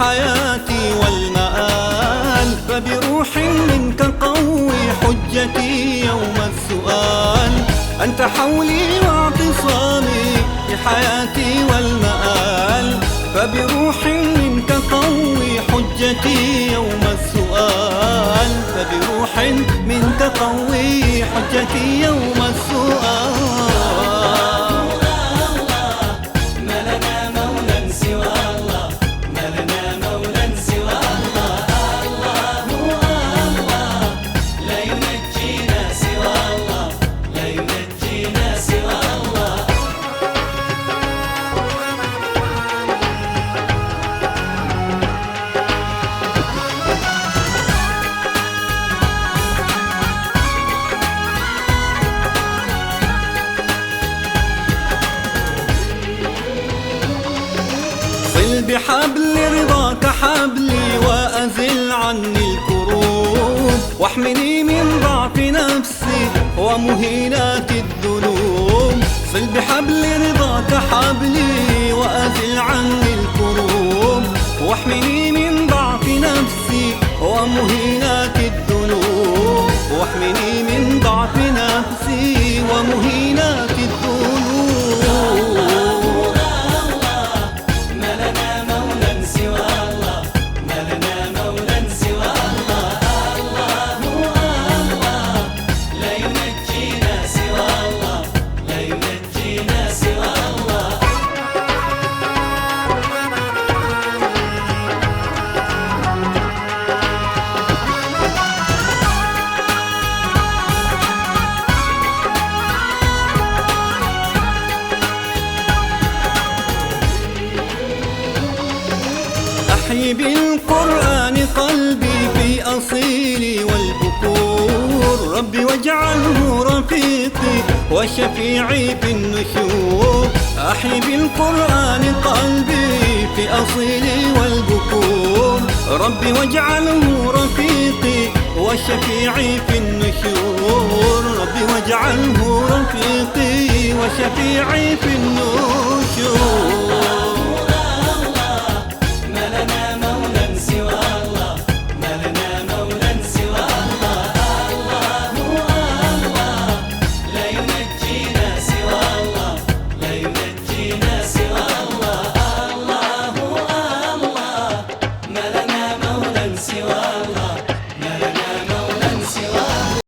حياتي والمآل، فبروح منك قوي حجتي يوم السؤال. أنت حولي واعتصامي في حياتي والمآل، فبروح منك قوي حجتي يوم السؤال. فبروح منك قوي حجتي يوم السؤال. صل بحبل رضاك حبلي وأزل عني الكروب، واحمني من ضعف نفسي ومهينات الذنوب. صل بحبل رضاك حبلي وأزل عني الكروب، واحمني من ضعف نفسي ومهينات الذنوب. واحمني من ضعف نفسي ومهينات الذنوب. أحيي بالقرآن قلبي في أصيلي والبكور، ربي واجعله رفيقي وشفيعي في النشور. أحيي بالقرآن قلبي في أصيلي والبكور، ربي واجعله رفيقي وشفيعي في النشور. ربي واجعله رفيقي وشفيعي في النشور. لا ينجينا